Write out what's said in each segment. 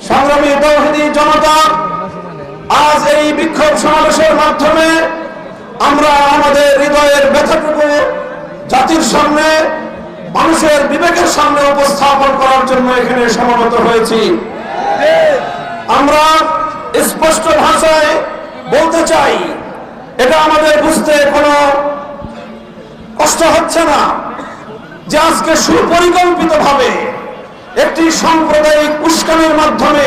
সংগ্রামী তৌহিদি জনতা, আজ এই বিক্ষোভ সমাবেশের মাধ্যমে আমরা আমাদের হৃদয়ের ব্যথাটুকু জাতির সামনে, মানুষের বিবেকের সামনে উপস্থাপন করার জন্য এখানে সমবেত হয়েছি। আমরা স্পষ্ট ভাষায় বলতে চাই, এটা আমাদের বুঝতে কোনো কষ্ট হচ্ছে না যে আজকে সুপরিকল্পিতভাবে একটি সাম্প্রদায়িক উস্কানির মাধ্যমে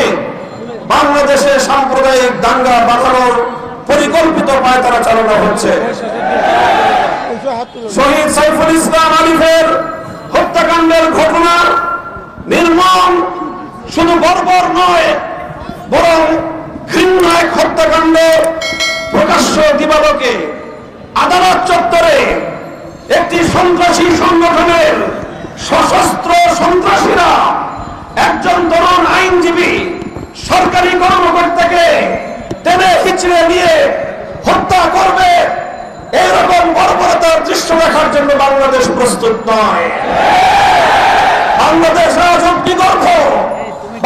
বাংলাদেশে সাম্প্রদায়িক দাঙ্গা বাঁধানোর পরিকল্পিত পায়তারা চালানো হচ্ছে। শহীদ সাইফুল ইসলাম আলিফের হত্যাকাণ্ডের ঘটনা নির্মম, শুধু বর্বর নয় বরং ঘৃণ্য এক হত্যাকাণ্ড। প্রকাশ্য দিবালোকে আদালত চত্বরে একটি সন্ত্রাসী সংগঠনের সশস্ত্র সন্ত্রাসীরা একজন তরুণ আইনজীবী সরকারি কর্মকর্তাকে টেনে হিচড়ে নিয়ে হত্যা করবে, এরকম বর্বরতার দৃশ্য দেখার জন্য বাংলাদেশ প্রস্তুত নয়। বাংলাদেশ আজ অগ্নিগর্ভ,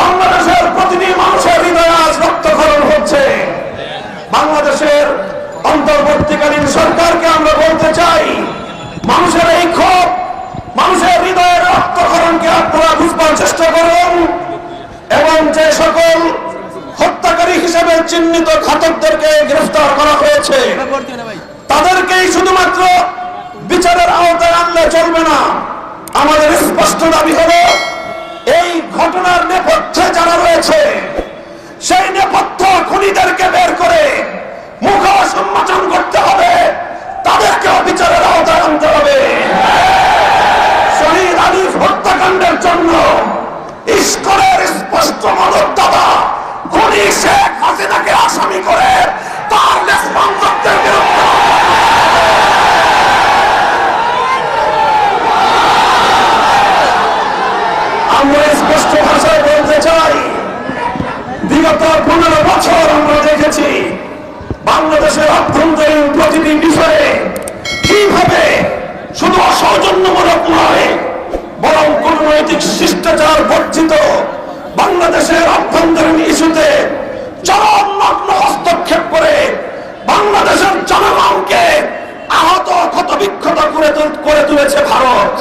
বাংলাদেশের প্রতিটি মানুষের হৃদয়ে আজ রক্তক্ষরণ হচ্ছে। বাংলাদেশের অন্তর্বর্তীকালীন সরকারকে আমরা বলতে চাই, মানুষের এই ক্ষোভ, মানুষের হৃদয়ের রক্তক্ষরণকে আপনারা বুঝবার চেষ্টা করুন এবং যে সকল হত্যাকারী হিসেবে চিহ্নিত ঘাতকদেরকে গ্রেফতার করা হয়েছে তাদেরকেই শুধুমাত্র বিচারের আওতায় আনলে চলবে না। আমাদের স্পষ্ট দাবি হলো, এই ঘটনার নেপথ্যে যারা রয়েছে সেই নেপথ্য খুনিদেরকে বের করে মুখোশ উন্মোচন করতে হবে, তাদেরকে বিচারের আওতায় আনতে হবে। শহীদ আলিফ হত্যাকাণ্ডের জন্য ইস্কনের স্পষ্ট মদতদাতা খুনি শেখ হাসিনাকে আসামি করে তার লেসপন্সরদের বিরুদ্ধে আমরা স্পষ্ট ভাষায় বলতে চাই, বিগত 15 বছর আমরা দেখেছি বাংলাদেশের অভ্যন্তরীণ প্রতিটি বিষয়ে কিভাবে শুধু অসৌজন্যমূলক নয় বরং কূটনৈতিক শিষ্টাচার বর্জিত বাংলাদেশের অভ্যন্তরীণ ইস্যুতে চরম নগ্ন হস্তক্ষেপ করে বাংলাদেশের জনগণকে আহত ক্ষতবিক্ষত করে তুলেছে ভারত।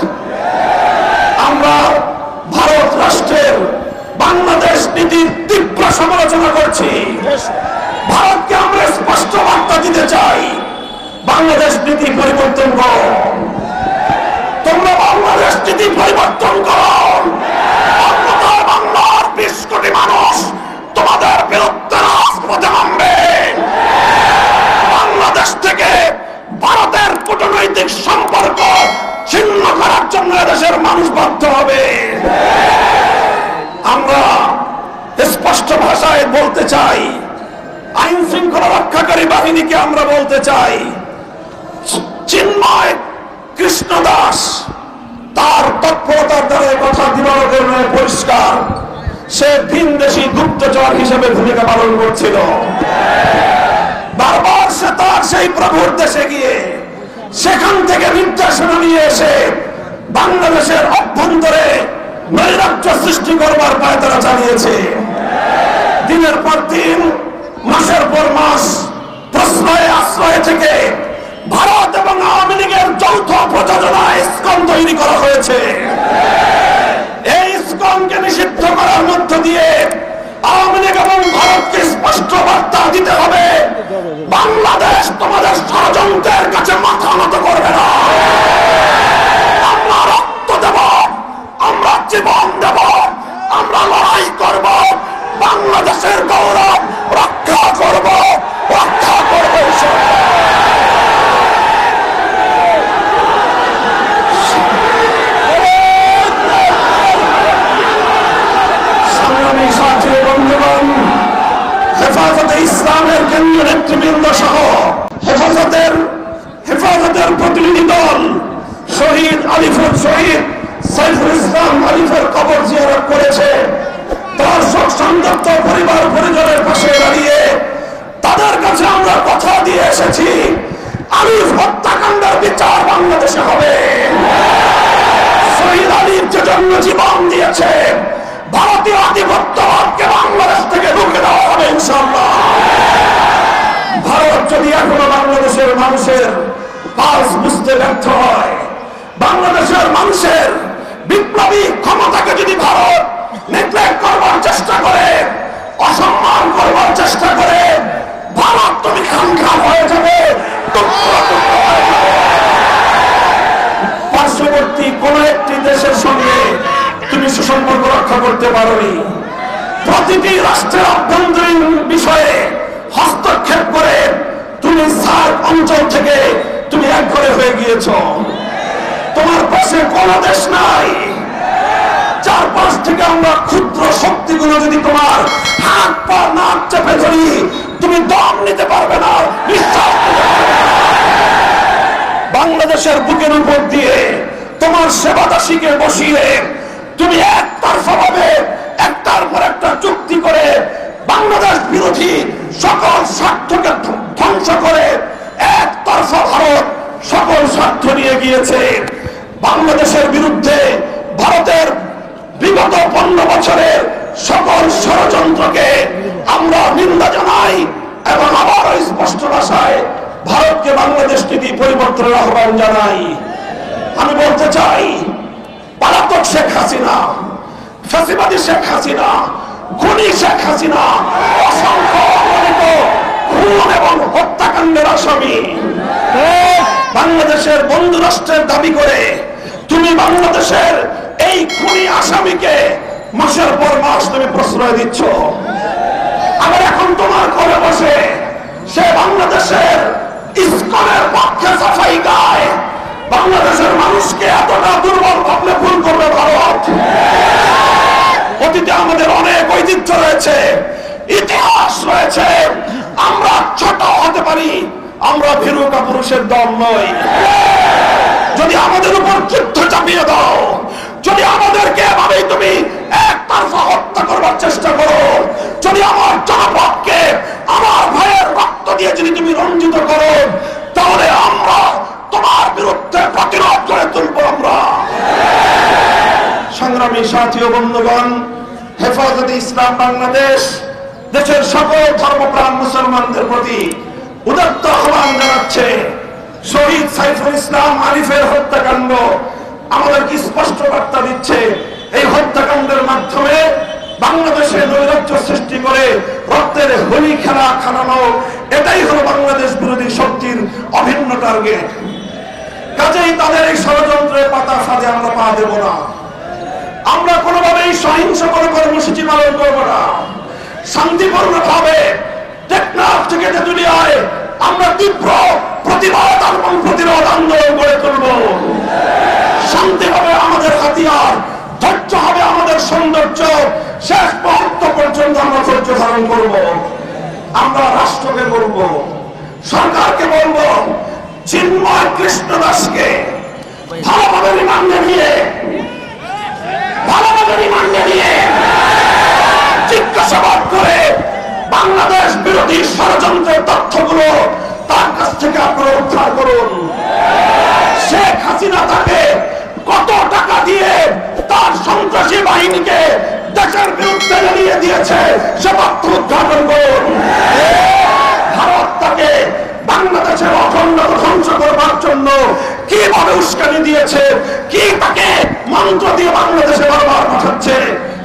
আমরা ভারত রাষ্ট্রের বাংলাদেশ নীতির তীব্র সমালোচনা করছি। ভারতকে আমরা স্পষ্ট বার্তা দিতে চাই, বাংলাদেশ নীতি পরিবর্তন করো, তোমরা বাংলাদেশ নীতি পরিবর্তন করো, অন্যথায় বাংলার 20 কোটি মানুষ তোমাদের বিরুদ্ধে রাজপথে নামবে। বাংলাদেশ থেকে ভারতের কূটনৈতিক সম্পর্ক ছিন্ন করার জন্য দেশের মানুষ বাধ্য হবে। আমরা স্পষ্ট ভাষায় বলতে চাই, আইন শৃঙ্খলা রক্ষাকারী বাহিনীকে আমরা বলতে চাই, চিন্ময় কৃষ্ণ দাস তার তৎপরতার দ্বারা কথা দিবালোকের পরিষ্কার, সে ভিনদেশী গুপ্তচর হিসেবে ভূমিকা পালন করছিল। বারবার সে তার সেই প্রভুর দেশে গিয়ে সেখান থেকে নির্দেশনা নিয়ে এসে বাংলাদেশের অভ্যন্তরে নৈরাজ্য সৃষ্টি করবার পায়তারা চালিয়েছে। দিনের পর দিন, মাসের পর মাস প্রশ্রয়ে আশ্রয় থেকে ভারত এবং আওয়ামী লীগের যৌথ প্রযোজনায় ইসকন তৈরি করা হয়েছে। এই ইসকনকে নিষিদ্ধ করার মধ্য দিয়ে আওয়ামী লীগ এবং ভারতকে স্পষ্ট বার্তা দিতে হবে, বাংলাদেশ তোমাদের ষড়যন্ত্রের কাছে মাথা নত করবে না। আমরা রক্ত দেব, আমরা জীবন দেব, আমরা লড়াই করব, বাংলাদেশের গৌরব রক্ষা করব, রক্ষা করব। সংগ্রামী সাথী বন্ধুগণ, হেফাজতে ইসলামের কেন্দ্রীয় নেতৃবৃন্দ সহ হেফাজতের প্রতিনিধি দল শহীদ সাইফুল ইসলাম আলিফের কবর জিয়ারত করেছে। দর্শক সংযুক্ত পরিবার পরিজনের পাশে দাঁড়িয়ে তাদের কাছে আমরা কথা দিয়ে এসেছি, আলিফ হত্যাকাণ্ডের বিচার বাংলাদেশে হবে। শহীদ আলিফ যে জন্য জীবন দিয়েছে, ভারতীয় আধিপত্যবাদকে বাংলাদেশ নবী ক্ষমতাকে যদি ভারত নেগলেক্ট করবার চেষ্টা করে, অসম্মান করবার চেষ্টা করে, ভারত তুমি খামখা হয়ে যাবে, টুকরো টুকরো হয়ে যাবে। পার্শ্ববর্তী কোন একটি দেশের সঙ্গে তুমি সুসম্পর্ক রক্ষা করতে পারোনি। প্রতিটি রাষ্ট্রের অভ্যন্তরীণ বিষয়ে হস্তক্ষেপ করে তুমি সার্ক অঞ্চল থেকে তুমি একঘরে হয়ে গিয়েছ। তোমার পাশে কোন দেশ নাই। চারপাশ থেকে আমরা ক্ষুদ্র শক্তিগুলো যদি তোমার হাত পা নাক চেপে ধরি, তুমি দম নিতে পারবে না, বিশ্বাস করতে পারবে না। বাংলাদেশের বুকের উপর দিয়ে তোমার সেবাদাসীকে বসিয়ে তুমি একতরফা ভাবে একটার পর একটা চুক্তি করে বাংলাদেশ বিরোধী সকল স্বার্থকে ধ্বংস করে একতরফা ভারত সকল স্বার্থ নিয়ে গিয়েছে। বাংলাদেশের বিরুদ্ধে ভারতের বিগত 15 বছরের সকল ষড়যন্ত্রকে আমরা নিন্দা জানাই এবং আবার স্পষ্ট ভাষায় ভারতকে বাংলাদেশ নীতি পরিবর্তনের আহ্বান জানাই। আমি বলতে চাই, পলাতক শেখ হাসিনা, ফ্যাসিবাদী শেখ হাসিনা, খুনি শেখ হাসিনা অসংখ্য অগণিত খুন এবং হত্যাকাণ্ডের আসামি। বাংলাদেশের বন্ধু রাষ্ট্রের দাবি করে তুমি বাংলাদেশের এই খুনি আসামিকে মাসের পর মাস তুমি প্রশ্রয় দিচ্ছ। আবার এখন তোমার ঘরে বসে সে বাংলাদেশের ইসকনের পক্ষে সাফাই গায়। বাংলাদেশের মানুষকে এতটা দুর্বল ভাবলে ভুল করবে ভারত। অতীতে আমাদের অনেক ঐতিহ্য রয়েছে, ইতিহাস রয়েছে। আমরা ছোট হতে পারি, আমরা ভীরু কাপুরুষের দল নই। যদি আমাদের উপর যুদ্ধ চাপিয়ে দাও, যদি আমাদেরকে এভাবেই তুমি একতরফা হত্যা করবার চেষ্টা করো, যদি আমার জনপদকে আমার ভাইয়ের রক্ত দিয়ে যদি তুমি রঞ্জিত করো, তাহলে আমরা তোমার বিরুদ্ধে প্রতিরোধ করে তুলব। আমরা সংগ্রামী সাথী ও বন্ধুগণ, হেফাজতে ইসলাম বাংলাদেশ দেশের সকল ধর্মপ্রাণ মুসলমানদের প্রতি উদাত্ত আহ্বান জানাচ্ছে। শহীদ সাইফুল ইসলাম আরিফের হত্যাকাণ্ড আমাদেরকে স্পষ্ট বার্তা দিচ্ছে। এই হত্যাকাণ্ডের মাধ্যমে বাংলাদেশে নৈরাজ্য সৃষ্টি করে রক্তের হোলি খেলা খানানো, এটাই হলো বাংলাদেশ বিরোধী শক্তির অভিন্ন টার্গেট। কাজেই তাদের এই ষড়যন্ত্রের পাতা ফাঁদে আমরা পা দেব না। আমরা কোনোভাবেই সহিংস কোনো কর্মসূচি পালন করব না। শান্তিপূর্ণ ভাবে টেকনাফ থেকে তেঁতুলিয়ায় আমরা তীব্র প্রতিবাদ এবং প্রতিরোধ আন্দোলন গড়ে তুলব। শান্তি হবে আমাদের হাতিয়ার, ধৈর্য হবে আমাদের সৌন্দর্য। শেষ মুহূর্ত পর্যন্ত আমরা ধৈর্য ধারণ করব। আমরা রাষ্ট্রকে বলবো, সরকারকে বলবো, চিন্ময় কৃষ্ণ দাসকে ভালোভাবে রিমান্ডে নিয়ে জিজ্ঞাসাবাদ করে বাংলাদেশ বিরোধী ষড়যন্ত্রের তথ্যগুলো তার কাছ থেকে আপনারা উদ্ধার করুন। শেখ হাসিনা তাকে কত টাকা দিয়ে তার সন্ত্রাসী বাহিনীকে দেশের বিরুদ্ধে নিয়ে দিয়েছে সে তথ্য উদ্ঘাটন করুন। ভারত তাকে বাংলাদেশের অখণ্ডতা ধ্বংস করবার জন্য কিভাবে উস্কানি দিয়েছে, কি তাকে মন্ত্র দিয়ে বাংলাদেশে বারবার পাঠাচ্ছে,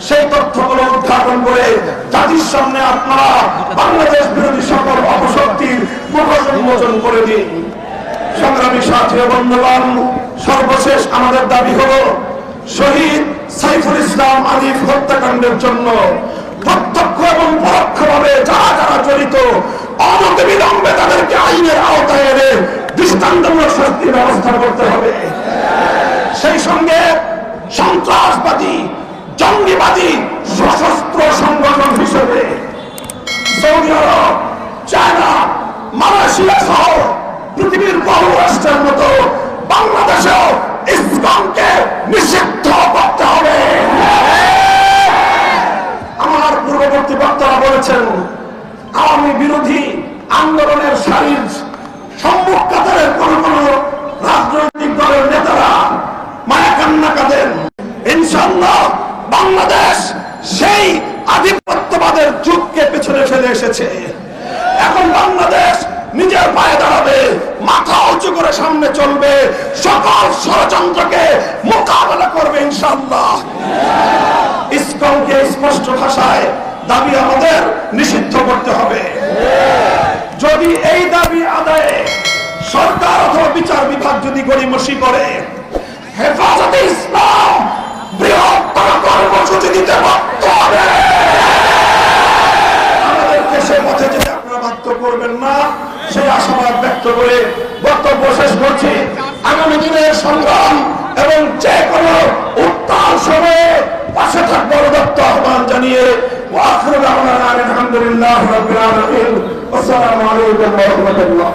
সেই তথ্যগুলো উদ্ঘাটন করে জাতির সামনে আপনারা বাংলাদেশ বিরোধী সকল অপশক্তির মুখোশ উন্মোচন করে দিন। সংগ্রামী সাথী ও বন্ধুগণ, সর্বশেষ আমাদের দাবি হলো শহীদ সাইফুল ইসলাম আরিফ হত্যাকাণ্ডের জন্য প্রত্যক্ষ এবং পরোক্ষভাবে যারা যারা জড়িত অনতিবিলম্বে তাদেরকে আইনের আওতায় এনে দৃষ্টান্তমূলক শাস্তির ব্যবস্থা করতে হবে। সেই সঙ্গে সন্ত্রাসবাদী জঙ্গিবাদী সশস্ত্র সংগঠন হিসেবে সৌদি আরব, চায়না, মালয়েশিয়া সহ পৃথিবীর বহু রাষ্ট্রের মতো বাংলাদেশেও ইসলামকে নিষিদ্ধ করতে হবে। আমার পূর্ববর্তী বক্তারা বলেছেন, আওয়ামী বিরোধী আন্দোলনের সারির সম্মুখ কাতারের কোন কোন রাজনৈতিক দলের নেতারা মায়া কান্না কাঁদেন। ইনশাআল্লাহ বাংলাদেশ সেই আধিপত্যবাদের যুগকে পেছনে ফেলে এসেছে। এখন বাংলাদেশ নিজের পায়ে দাঁড়াবে, মাথা উঁচু করে সামনে চলবে, সকল ষড়যন্ত্রকে মোকাবেলা করবে। হবে ইনশাআল্লাহ। ইসকনকে স্পষ্ট ভাষায় দাবি আমাদের নিষিদ্ধ করতে হবে। যদি এই দাবি আদায়ে সরকার অথবা বিচার বিভাগ যদি গড়িমসি করে, হেফাজতে ইসলাম বৃহত্তর কর্মসূচি দিতে বাধ্য হবে। আমাদেরকে সে পথে যেতে আপনারা বাধ্য করবেন না, সেই আশাবাদ ব্যক্ত করে বক্তব্য শেষ করছি। আগামী দিনের সংগ্রাম এবং যে কোনো উত্তাল সময়ে পাশে থাকবার দত্ত আহ্বান জানিয়ে আলহামদুলিল্লাহ রাব্বিল আলামিন। আসসালামু আলাইকুম ওয়া রাহমাতুল্লাহ।